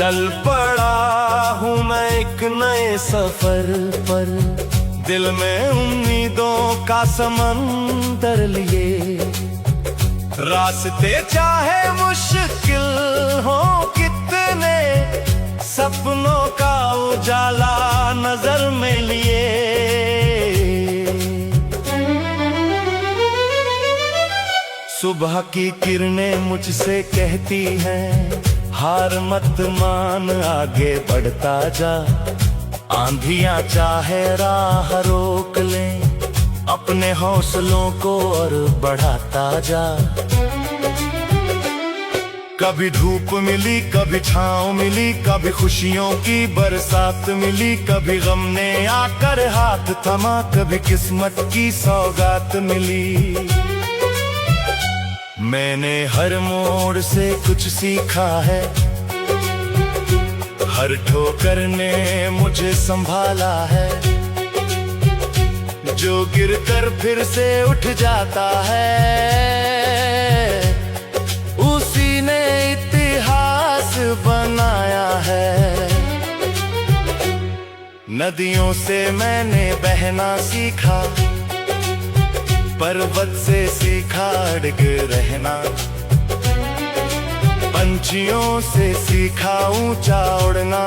चल पड़ा हूँ मैं एक नए सफर पर, दिल में उम्मीदों का समंदर लिए। रास्ते चाहे मुश्किल हो कितने, सपनों का उजाला नजर में लिए। सुबह की किरणें मुझसे कहती हैं, हार मत मान आगे बढ़ता जा। आंधियां चाहे राह रोक ले, अपने हौसलों को और बढ़ाता जा। कभी धूप मिली, कभी छांव मिली, कभी खुशियों की बरसात मिली, कभी गम ने आकर हाथ थमा, कभी किस्मत की सौगात मिली। मैंने हर मोड़ से कुछ सीखा है, हर ठोकर ने मुझे संभाला है। जो गिरकर फिर से उठ जाता है, उसी ने इतिहास बनाया है। नदियों से मैंने बहना सीखा, पर्वत से सीखा अड़ग रहना। पंछियों से सीखा ऊंचा उड़ना,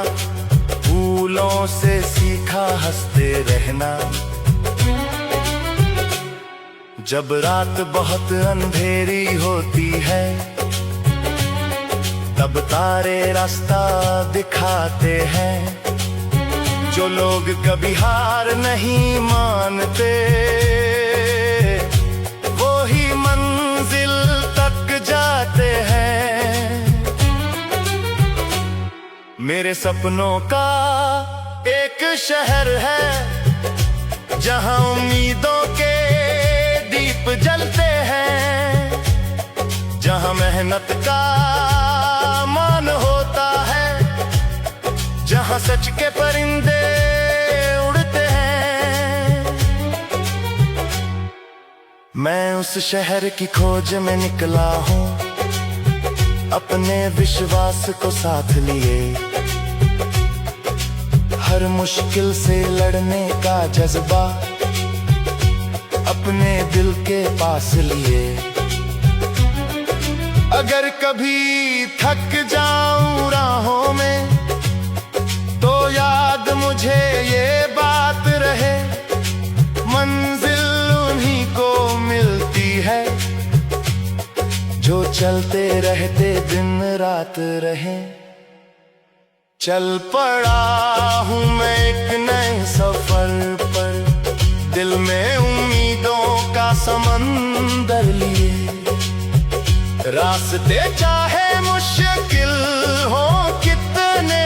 फूलों से सीखा हंसते रहना। जब रात बहुत अंधेरी होती है, तब तारे रास्ता दिखाते हैं। जो लोग कभी हार नहीं मानते, वो ही मंजिल तक जाते हैं। मेरे सपनों का एक शहर है, जहां उम्मीदों के दीप जलते हैं, जहां मेहनत का मान होता है, जहां सच के परिंदे उड़ते हैं। मैं उस शहर की खोज में निकला हूँ, अपने विश्वास को साथ लिए। हर मुश्किल से लड़ने का जज्बा अपने दिल के पास लिए। अगर कभी थक जाऊं राहों में, तो याद मुझे ये बात रहे, मंजिल उन्हीं को मिलती है, जो चलते रहते दिन रात रहे। चल पड़ा हूँ मैं एक नए सफर पर, दिल में उम्मीदों का समंदर लिए। रास्ते चाहे मुश्किल हो कितने,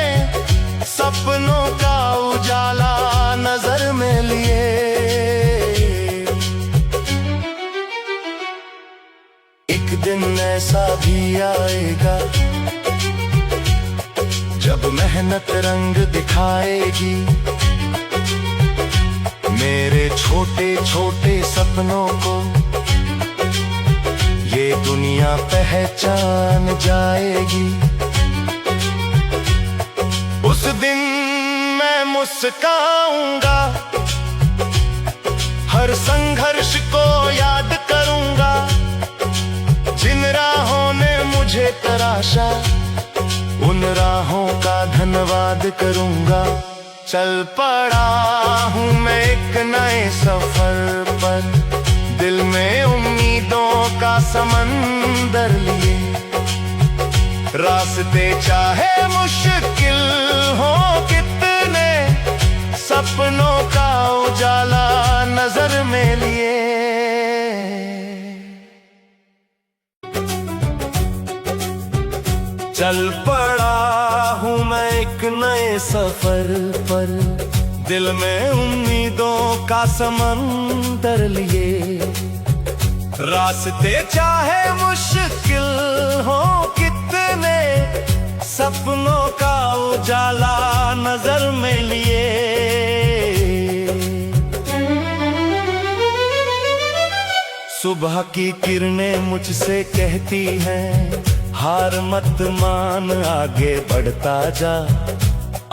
सपनों का उजाला नजर में लिए। एक दिन ऐसा भी आएगा, जब मेहनत रंग दिखाएगी। मेरे छोटे छोटे सपनों को ये दुनिया पहचान जाएगी। उस दिन मैं मुस्काऊंगा, हर संघर्ष को याद करूंगा। जिन राहों ने मुझे तराशा, उन राहों का धन्यवाद करूंगा। चल पड़ा हूँ मैं एक नए सफर पर, दिल में उम्मीदों का समंदर लिए। रास्ते चाहे मुश्किल हो कितने, सपनों का उजाला नजर में लिए। चल पड़ा हूँ मैं एक नए सफर पर, दिल में उम्मीदों का समंदर लिए। रास्ते चाहे मुश्किल हो कितने, सपनों का उजाला नजर में लिए। सुबह की किरणें मुझसे कहती हैं, हार मत मान, आगे बढ़ता जा।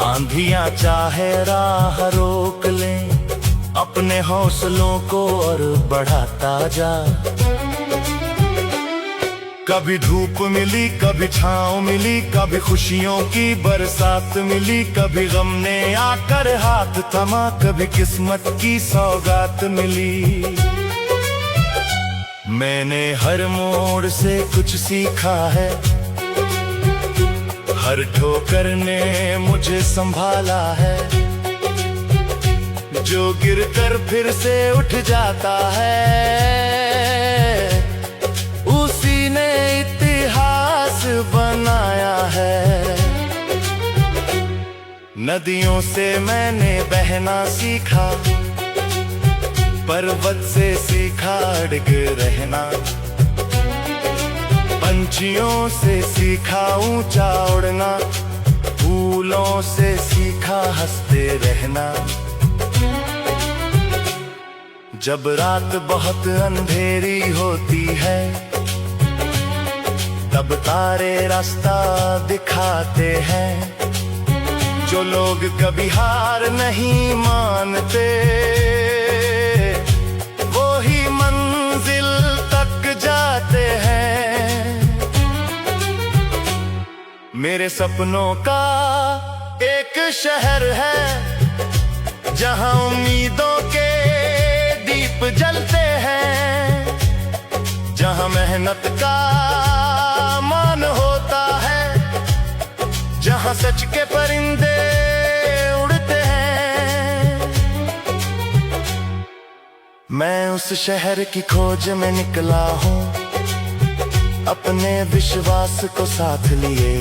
आंधियां चाहे राह रोक ले, अपने हौसलों को और बढ़ाता जा। कभी धूप मिली, कभी छाँव मिली, कभी खुशियों की बरसात मिली, कभी गम ने आकर हाथ थमा, कभी किस्मत की सौगात मिली। मैंने हर मोड़ से कुछ सीखा है, हर ठोकर ने मुझे संभाला है। जो गिरकर फिर से उठ जाता है, उसी ने इतिहास बनाया है। नदियों से मैंने बहना सीखा, पर्वत से सीखा अड़ग रहना, पंछियों से सीखा ऊंचा उड़ना, फूलों से सीखा हंसते रहना। जब रात बहुत अंधेरी होती है, तब तारे रास्ता दिखाते हैं। जो लोग कभी हार नहीं मानते, वो ही मंजिल तक जाते हैं। मेरे सपनों का एक शहर है, जहां उम्मीदों के दीप जलते हैं, जहां मेहनत का मान होता है, जहां सच के परिंदे उड़ते हैं। मैं उस शहर की खोज में निकला हूँ, अपने विश्वास को साथ लिए।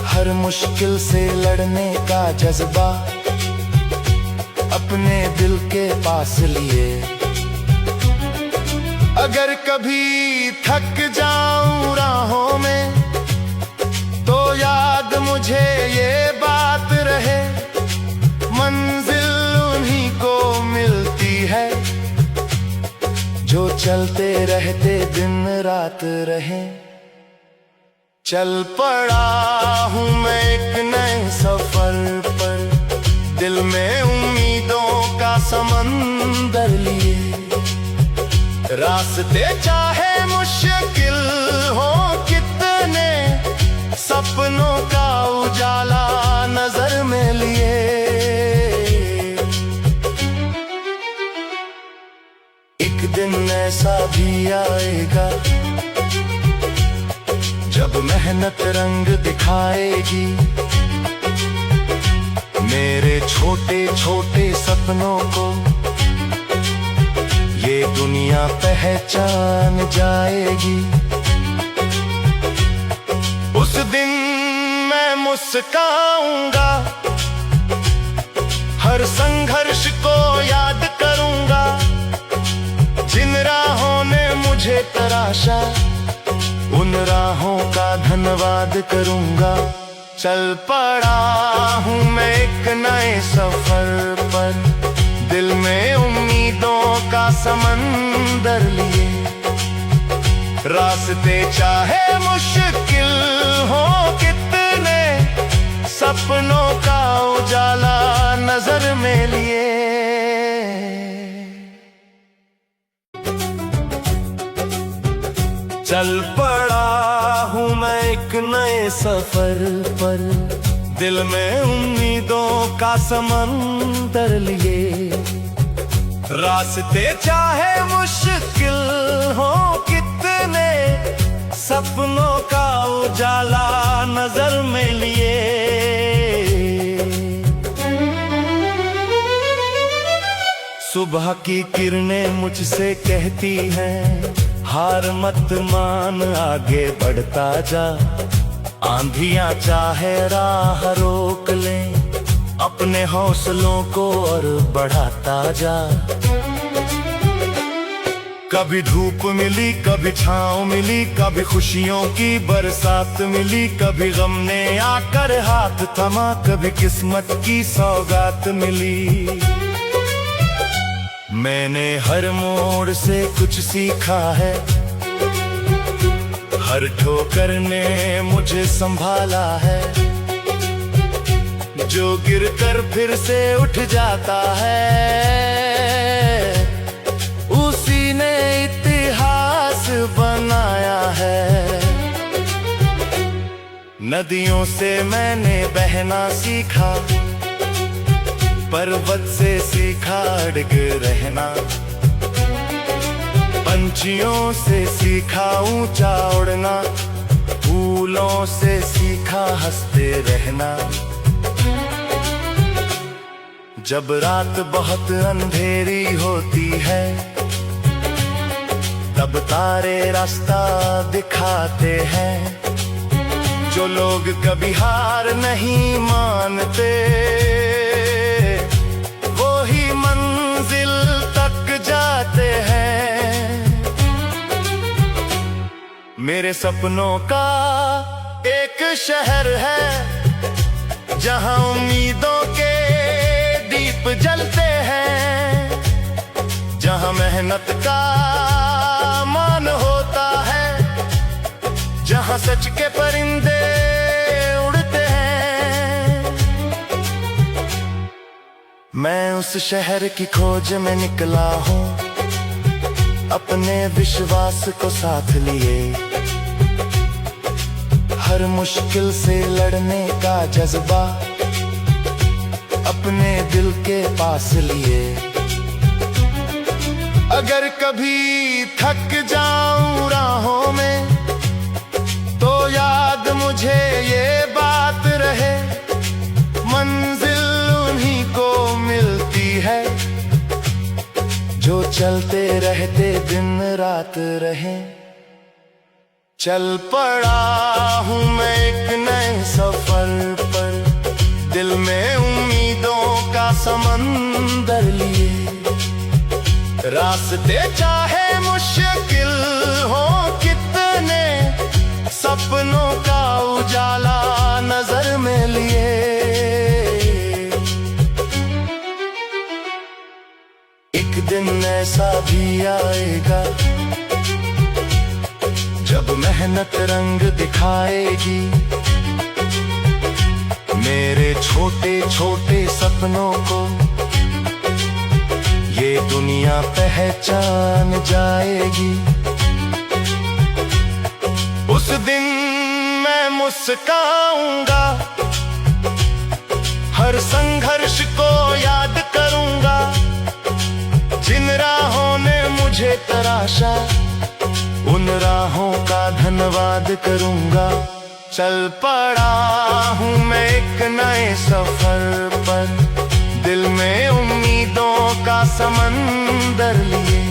हर मुश्किल से लड़ने का जज्बा अपने दिल के पास लिए। अगर कभी थक जाऊं राहों में, तो याद मुझे ये बात रहे, मंजिल उन्हीं को मिलती है, जो चलते रहते दिन रात रहे। चल पड़ा हूँ मैं एक नए सफर पर, दिल में उम्मीदों का समंदर लिए। रास्ते चाहे मुश्किल हो कितने, सपनों का उजाला नजर में लिए। एक दिन ऐसा भी आएगा, जब मेहनत रंग दिखाएगी। मेरे छोटे छोटे सपनों को ये दुनिया पहचान जाएगी। उस दिन मैं मुस्काऊंगा, हर संघर्ष को याद करूंगा। जिन राहों ने मुझे तराशा, उन राहों का धन्यवाद करूंगा। चल पड़ा हूँ मैं एक नए सफर पर, दिल में उम्मीदों का समंदर लिए। रास्ते चाहे मुश्किल हो कितने, सपनों का उजाला नजर में लिए। चल पड़ा हूँ मैं एक नए सफर पर, दिल में उम्मीदों का समंदर लिए। रास्ते चाहे मुश्किल हो कितने, सपनों का उजाला नजर में लिए। सुबह की किरणें मुझसे कहती हैं, हार मत मान, आगे बढ़ता जा। आंधियां चाहे राह रोक ले, अपने हौसलों को और बढ़ाता जा। कभी धूप मिली, कभी छाँव मिली, कभी खुशियों की बरसात मिली, कभी गम ने आकर हाथ थमा, कभी किस्मत की सौगात मिली। मैंने हर मोड़ से कुछ सीखा है, हर ठोकर ने मुझे संभाला है, जो गिरकर फिर से उठ जाता है, उसी ने इतिहास बनाया है। नदियों से मैंने बहना सीखा, पर्वत से सीखा अड़ग रहना, पंछियों से सीखा ऊंचा उड़ना, फूलों से सीखा हंसते रहना। जब रात बहुत अंधेरी होती है, तब तारे रास्ता दिखाते हैं। जो लोग कभी हार नहीं मानते, वो ही मंजिल तक जाते हैं। मेरे सपनों का एक शहर है, जहां उम्मीदों के दीप जलते हैं, जहां मेहनत का मान होता है, जहां सच के परिंदे उड़ते हैं। मैं उस शहर की खोज में निकला हूँ, अपने विश्वास को साथ लिए, हर मुश्किल से लड़ने का जज्बा अपने दिल के पास लिए। अगर कभी थक जाऊं राहों में, तो याद मुझे ये बात रहे, मंजिल उन्हीं को मिलती है, जो चलते रहते दिन रात रहे। चल पड़ा हूँ मैं एक नए सफर पर, दिल में उम्मीदों का समंदर लिए। रास्ते चाहे मुश्किल हो कितने, सपनों का उजाला नजर में लिए। एक दिन ऐसा भी आएगा, जब मेहनत रंग दिखाएगी, मेरे छोटे छोटे सपनों को ये दुनिया पहचान जाएगी। उस दिन मैं मुस्काऊंगा, हर संघर्ष को याद करूंगा, जिन राहों ने मुझे तराशा, उन राहों का धन्यवाद करूंगा। चल पड़ा हूँ मैं एक नए सफर पर, दिल में उम्मीदों का समंदर लिए।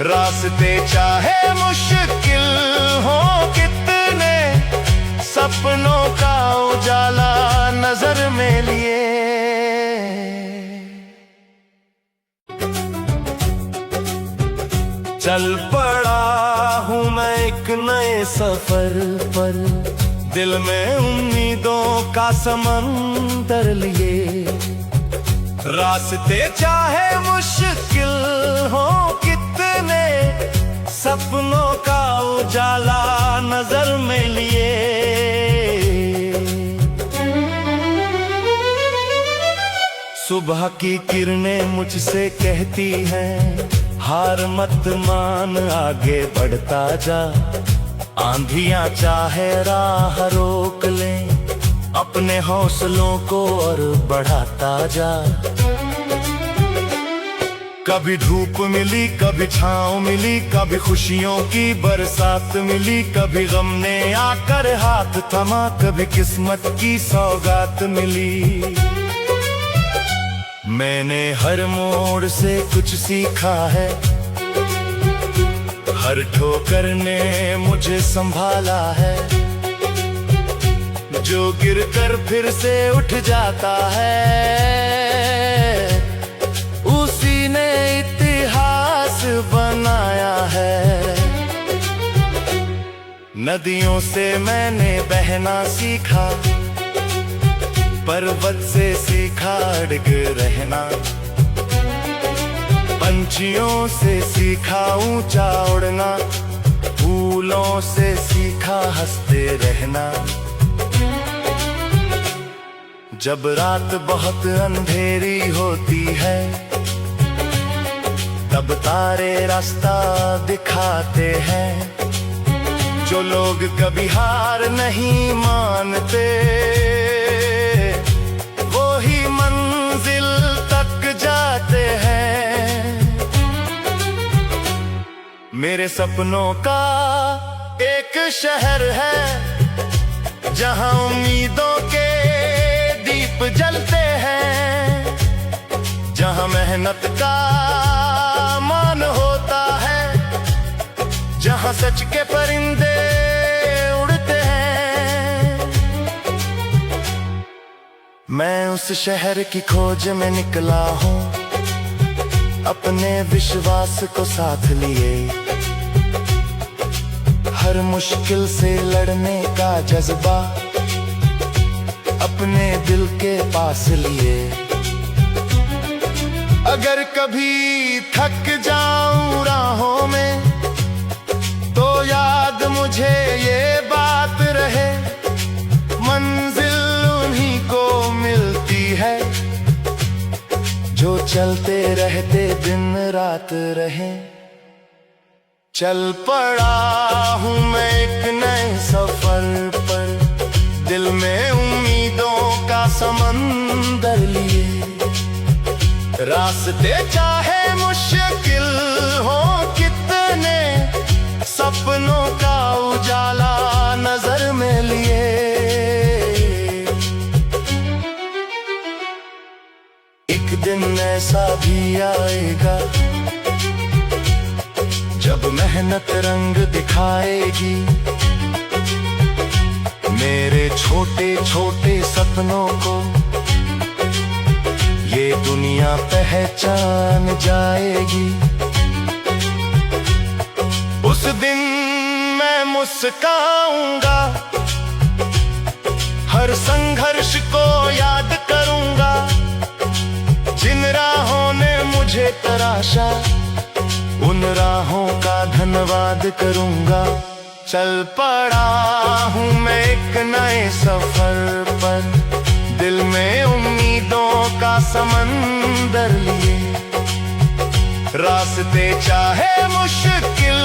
रास्ते चाहे मुश्किल हो कितने, सपनों का उजाला नजर में लिए। चल पड़ा हूँ मैं एक नए सफर पर, दिल में उम्मीदों का समंदर लिए। रास्ते चाहे मुश्किल हो कितने, सपनों का उजाला नजर में लिए। सुबह की किरणें मुझसे कहती हैं, हार मत मान आगे बढ़ता जा। आंधियां चाहे राह रोक ले, अपने हौसलों को और बढ़ाता जा। कभी धूप मिली, कभी छाँव मिली, कभी खुशियों की बरसात मिली, कभी गम ने आकर हाथ थमा, कभी किस्मत की सौगात मिली। मैंने हर मोड़ से कुछ सीखा है, हर ठोकर ने मुझे संभाला है, जो गिरकर फिर से उठ जाता है, उसी ने इतिहास बनाया है। नदियों से मैंने बहना सीखा, पर्वत से सीखा अड़ग रहना, पंछियों से सीखा ऊंचा उड़ना, भूलों से सीखा हंसते रहना। जब रात बहुत अंधेरी होती है तब तारे रास्ता दिखाते हैं। जो लोग कभी हार नहीं मानते वो ही मंजिल तक जाते हैं। मेरे सपनों का एक शहर है जहां उम्मीदों के दीप जलते हैं, जहां मेहनत का मान होता है, जहां सच के परिंदे उड़ते हैं। मैं उस शहर की खोज में निकला हूँ, अपने विश्वास को साथ लिए। हर मुश्किल से लड़ने का जज्बा अपने दिल के पास लिए। अगर कभी थक जाऊं राहों में तो याद मुझे ये बात रहे, मंजिल उन्हीं को मिलती है जो चलते रहते दिन रात रहे। चल पड़ा हूँ मैं एक नए सफर पर, दिल में उम्मीदों का समंदर लिए। रास्ते चाहे मुश्किल हो कितने, सपनों का उजाला नजर में लिए। एक दिन ऐसा भी आएगा जब मेहनत रंग दिखाएगी। मेरे छोटे छोटे सपनों को ये दुनिया पहचान जाएगी। उस दिन मैं मुस्काऊंगा, हर संघर्ष को याद करूंगा। जिन राहों ने मुझे तराशा उन राहों का धन्यवाद करूंगा। चल पड़ा हूँ मैं एक नए सफर पर, दिल में उम्मीदों का समंदर लिए। रास्ते चाहे मुश्किल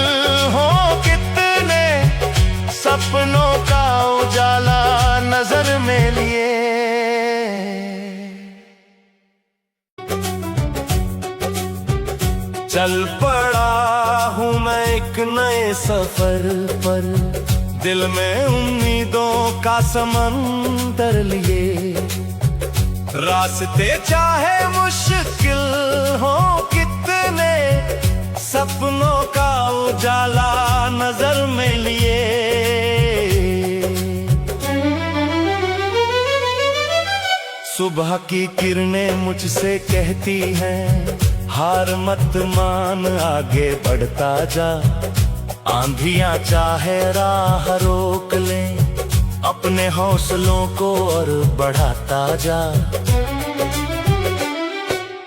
हो कितने, सपनों का उजाला नजर में लिए। चल पड़ा हूँ मैं एक नए सफर पर, दिल में उम्मीदों का समंदर लिए। रास्ते चाहे मुश्किल हो कितने, सपनों का उजाला नजर में लिए। सुबह की किरणें मुझसे कहती हैं, हार मत मान आगे बढ़ता जा। आंधियां चाहे राह रोक ले, अपने हौसलों को और बढ़ाता जा।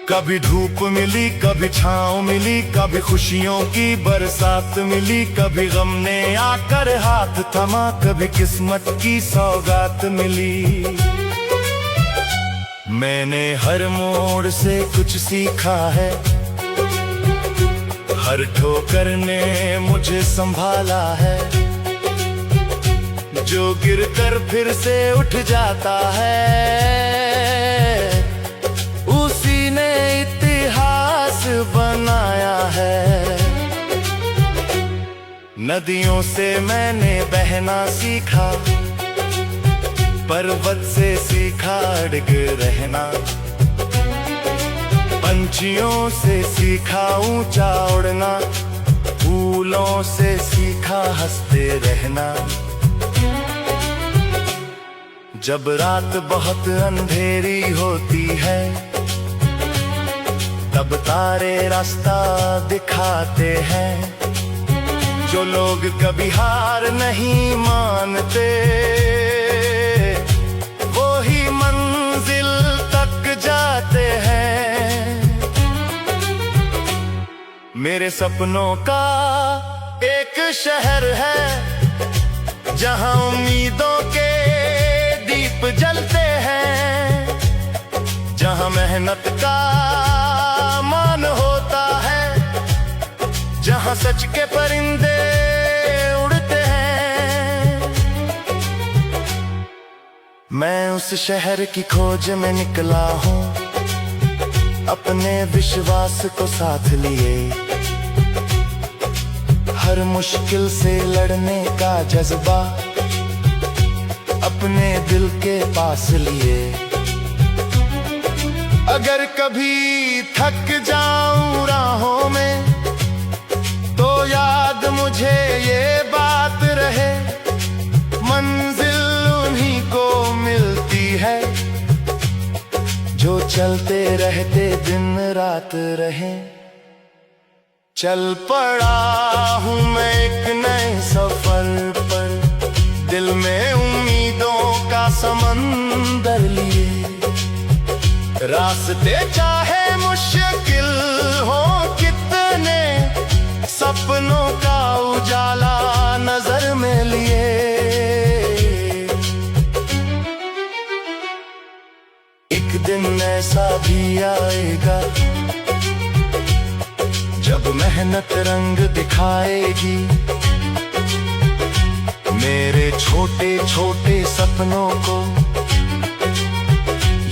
कभी धूप मिली कभी छाँव मिली, कभी खुशियों की बरसात मिली। कभी गम ने आकर हाथ थमा, कभी किस्मत की सौगात मिली। मैंने हर मोड़ से कुछ सीखा है, हर ठोकर ने मुझे संभाला है। जो गिरकर फिर से उठ जाता है उसी ने इतिहास बनाया है। नदियों से मैंने बहना सीखा, पर्वत से सीखा अड़ग रहना। पंछियों से सीखा ऊंचा उड़ना, फूलों से सीखा हंसते रहना। जब रात बहुत अंधेरी होती है तब तारे रास्ता दिखाते हैं। जो लोग कभी हार नहीं मानते वो ही मंजिल तक जाते हैं। मेरे सपनों का एक शहर है जहां उम्मीदों के दीप जलते हैं, जहां मेहनत का मान होता है, जहां सच के परिंदे उड़ते हैं। मैं उस शहर की खोज में निकला हूँ, अपने विश्वास को साथ लिए, हर मुश्किल से लड़ने का जज्बा अपने दिल के पास लिए। अगर कभी थक जाऊं राहों में तो याद मुझे ये बात रहे, मंजिल उन्हीं को मिलती है जो चलते रहते दिन रात रहे। चल पड़ा हूँ मैं एक नए सफर पर, दिल में उम्मीदों का समंदर लिए। रास्ते चाहे मुश्किल हो कितने, सपनों का उजाला नजर में लिए। एक दिन ऐसा भी आएगा जब मेहनत रंग दिखाएगी, मेरे छोटे छोटे सपनों को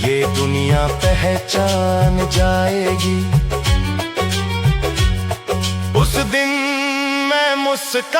ये दुनिया पहचान जाएगी। उस दिन मैं मुस्कान